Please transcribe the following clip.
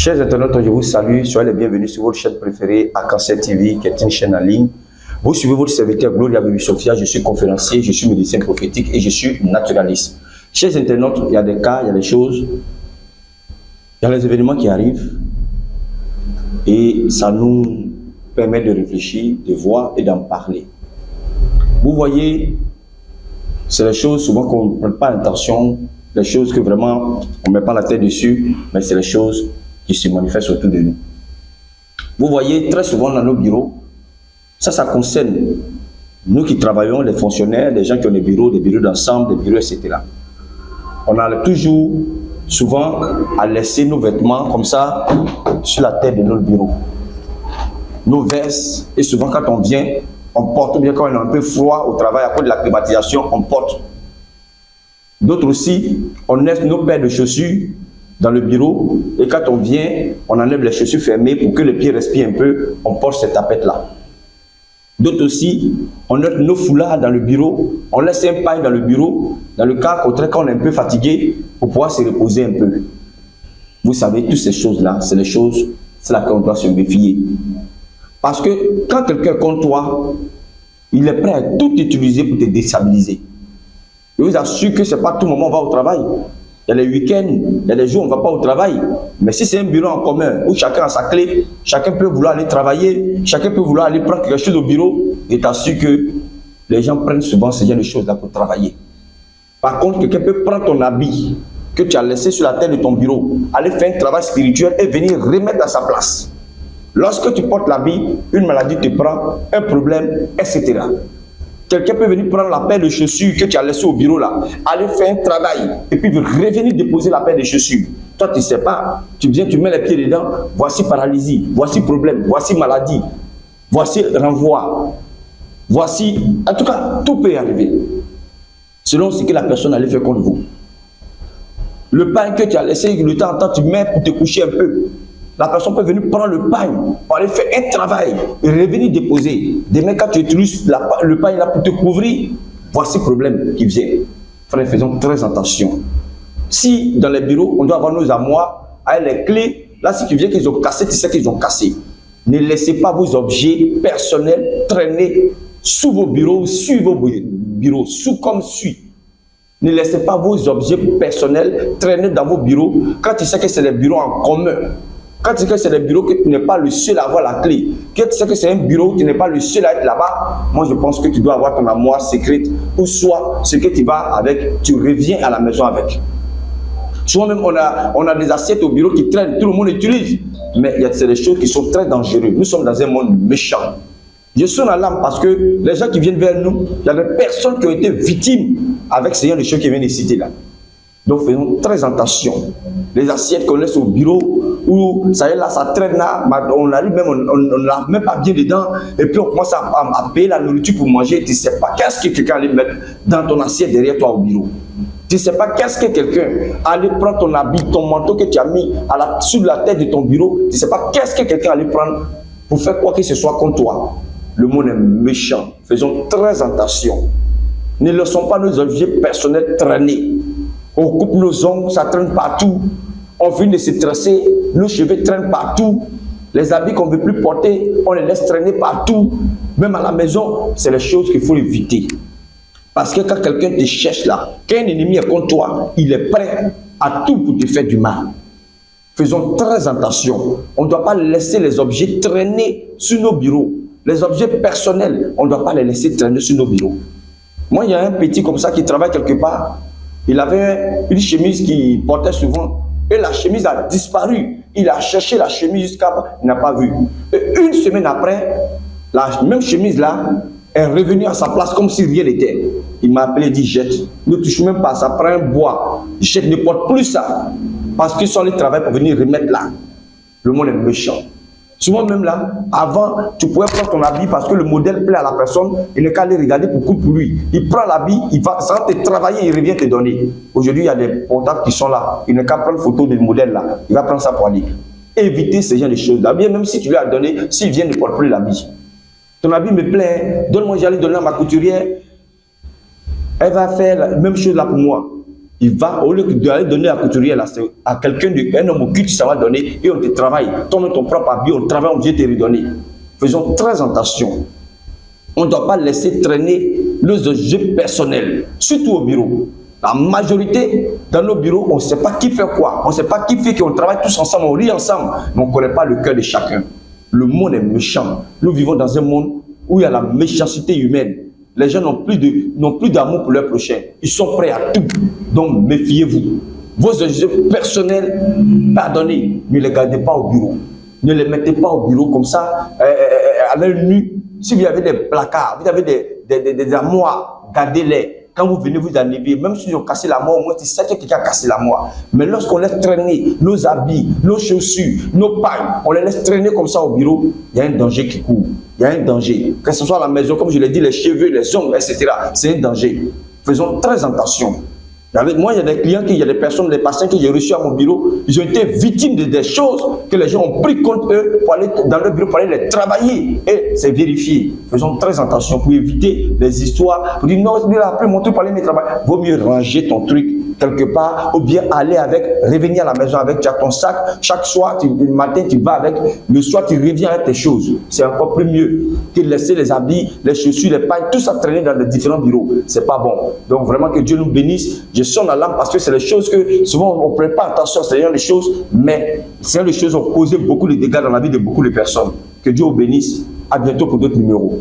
Chers internautes, je vous salue, soyez les bienvenus sur votre chaîne préférée, Arc-en-Ciel TV, qui est une chaîne en ligne. Vous suivez votre serviteur Gloria Baby Sophia, je suis conférencier, je suis médecin prophétique et je suis naturaliste. Chers internautes, il y a des cas, il y a des choses, il y a les événements qui arrivent et ça nous permet de réfléchir, de voir et d'en parler. Vous voyez, c'est les choses souvent qu'on ne prend pas attention, les choses que vraiment on ne met pas la tête dessus, mais c'est les choses qui se manifestent autour de nous. Vous voyez, très souvent dans nos bureaux, ça concerne nous qui travaillons, les fonctionnaires, les gens qui ont des bureaux d'ensemble, des bureaux, etc. On a toujours, souvent, à laisser nos vêtements comme ça sur la tête de notre bureau. Nos vestes, et souvent quand on vient, on porte, bien quand on a un peu froid au travail, à cause de la climatisation, on porte. D'autres aussi, on laisse nos paires de chaussures dans le bureau et quand on vient, on enlève les chaussures fermées pour que les pieds respirent un peu, on porte cette tapette-là. D'autres aussi, on laisse nos foulards dans le bureau, on laisse un paille dans le bureau, dans le cas contraire quand on est un peu fatigué, pour pouvoir se reposer un peu. Vous savez, toutes ces choses-là, c'est les choses, c'est là qu'on doit se méfier. Parce que quand quelqu'un comme toi, il est prêt à tout utiliser pour te déstabiliser. Je vous assure que ce n'est pas tout moment où on va au travail. Il y a les week-ends, il y a des jours où on ne va pas au travail. Mais si c'est un bureau en commun où chacun a sa clé, chacun peut vouloir aller travailler, chacun peut vouloir aller prendre quelque chose au bureau, et t'assure que les gens prennent souvent ce genre de choses-là pour travailler. Par contre, quelqu'un peut prendre ton habit que tu as laissé sur la tête de ton bureau, aller faire un travail spirituel et venir remettre à sa place. Lorsque tu portes l'habit, une maladie te prend, un problème, etc. Quelqu'un peut venir prendre la paire de chaussures que tu as laissée au bureau là, aller faire un travail et puis revenir déposer la paire de chaussures. Toi, tu ne sais pas, tu viens, tu mets les pieds dedans, voici paralysie, voici problème, voici maladie, voici renvoi, voici... En tout cas, tout peut arriver. Selon ce que la personne allait faire contre vous. Le pain que tu as laissé, le temps en temps, tu mets pour te coucher un peu. La personne peut venir prendre le pain pour aller faire un travail et revenir déposer. Demain, quand tu utilises le pain là pour te couvrir, voici le problème qui vient. Frère, faisons très attention. Si dans les bureaux, on doit avoir nos armoires avec les clés, là, si tu viens qu'ils ont cassé, tu sais qu'ils ont cassé. Ne laissez pas vos objets personnels traîner sous vos bureaux, sur vos bureaux, sous comme suit. Ne laissez pas vos objets personnels traîner dans vos bureaux quand tu sais que c'est des bureaux en commun. Quand tu sais que c'est des bureaux que tu n'es pas le seul à avoir la clé, que tu sais que c'est un bureau où tu n'es pas le seul à être là-bas, moi je pense que tu dois avoir ton armoire secrète ou soit ce que tu vas avec, tu reviens à la maison avec. Souvent même on a des assiettes au bureau qui traînent, tout le monde utilise, mais il y a des choses qui sont très dangereuses. Nous sommes dans un monde méchant. Je sonne à l'âme parce que les gens qui viennent vers nous, il y a des personnes qui ont été victimes avec ces choses qui viennent de citer là. Donc faisons très attention. Les assiettes qu'on laisse au bureau, où ça y est là, ça traîne là, on arrive même, on ne lave même pas bien dedans, et puis on commence à payer la nourriture pour manger, tu ne sais pas qu'est-ce que quelqu'un allait mettre dans ton assiette derrière toi au bureau. Tu ne sais pas qu'est-ce que quelqu'un allait prendre ton habit, ton manteau que tu as mis sur la tête de ton bureau, tu ne sais pas qu'est-ce que quelqu'un allait prendre pour faire quoi que ce soit contre toi. Le monde est méchant. Faisons très attention. Ne laissons pas nos objets personnels traîner. On coupe nos ongles, ça traîne partout. On vient de se tresser, nos cheveux traînent partout. Les habits qu'on ne veut plus porter, on les laisse traîner partout. Même à la maison, c'est les choses qu'il faut éviter. Parce que quand quelqu'un te cherche là, quand un ennemi est contre toi, il est prêt à tout pour te faire du mal. Faisons très attention. On ne doit pas laisser les objets traîner sur nos bureaux. Les objets personnels, on ne doit pas les laisser traîner sur nos bureaux. Moi, il y a un petit comme ça qui travaille quelque part. Il avait une chemise qu'il portait souvent. Et la chemise a disparu. Il a cherché la chemise jusqu'à... Il n'a pas vu. Et une semaine après, la même chemise là est revenue à sa place comme si rien n'était. Il m'a appelé et dit, jette. Ne touche même pas, ça prend un bois. Jette, ne porte plus ça. Parce qu'ils sont allés travailler pour venir remettre là. Le monde est méchant. Souvent même là, avant, tu pouvais prendre ton habit parce que le modèle plaît à la personne, il n'est qu'à aller regarder pour lui. Il prend l'habit, il va, ça va te travailler, il revient te donner. Aujourd'hui, il y a des portables qui sont là. Il n'est qu'à prendre photo du modèle là. Il va prendre ça pour aller. Évitez ce genre de choses. L'habit, même si tu lui as donné, s'il vient, ne porte plus l'habit. Ton habit me plaît, donne-moi, j'allais donner à ma couturière. Elle va faire la même chose là pour moi. Il va, au lieu d'aller donner à couturier à quelqu'un, un homme au culte, ça va donner et on te travaille. Toi-même, ton propre habit, on travaille, on vient te redonner. Faisons très attention. On ne doit pas laisser traîner nos objets personnels, surtout au bureau. La majorité, dans nos bureaux, on ne sait pas qui fait quoi. On ne sait pas qui fait qu'on travaille tous ensemble, on rit ensemble, mais on ne connaît pas le cœur de chacun. Le monde est méchant. Nous vivons dans un monde où il y a la méchanceté humaine. Les gens n'ont plus d'amour pour leur prochain. Ils sont prêts à tout. Donc, méfiez-vous. Vos objets personnels, pardonnez, ne les gardez pas au bureau. Ne les mettez pas au bureau comme ça, à l'œil nu. Si vous avez des placards, vous avez des armoires, gardez-les. Quand vous venez vous enlever, même si ils ont cassé la moire, au moins c'est ça que quelqu'un a cassé la moire. Mais lorsqu'on laisse traîner nos habits, nos chaussures, nos pailles, on les laisse traîner comme ça au bureau, il y a un danger qui court. Il y a un danger. Que ce soit à la maison, comme je l'ai dit, les cheveux, les ongles, etc. C'est un danger. Faisons très attention. Moi, il y a des clients, il y a des personnes, des patients que j'ai reçus à mon bureau, ils ont été victimes de des choses que les gens ont pris contre eux pour aller dans leur bureau, pour aller les travailler. Et c'est vérifié. Faisons très attention pour éviter les histoires. Pour dire non, après mon truc pour aller me travailler. Vaut mieux ranger ton truc quelque part ou bien aller avec, revenir à la maison avec ton sac. Chaque soir, le matin, tu vas avec, le soir, tu reviens avec tes choses. C'est encore plus mieux que de laisser les habits, les chaussures, les pailles, tout ça traîner dans les différents bureaux. C'est pas bon. Donc vraiment que Dieu nous bénisse. Je sonne la lampe parce que c'est les choses que souvent on ne prête pas attention, c'est les choses, mais c'est les choses qui ont causé beaucoup de dégâts dans la vie de beaucoup de personnes. Que Dieu vous bénisse. À bientôt pour d'autres numéros.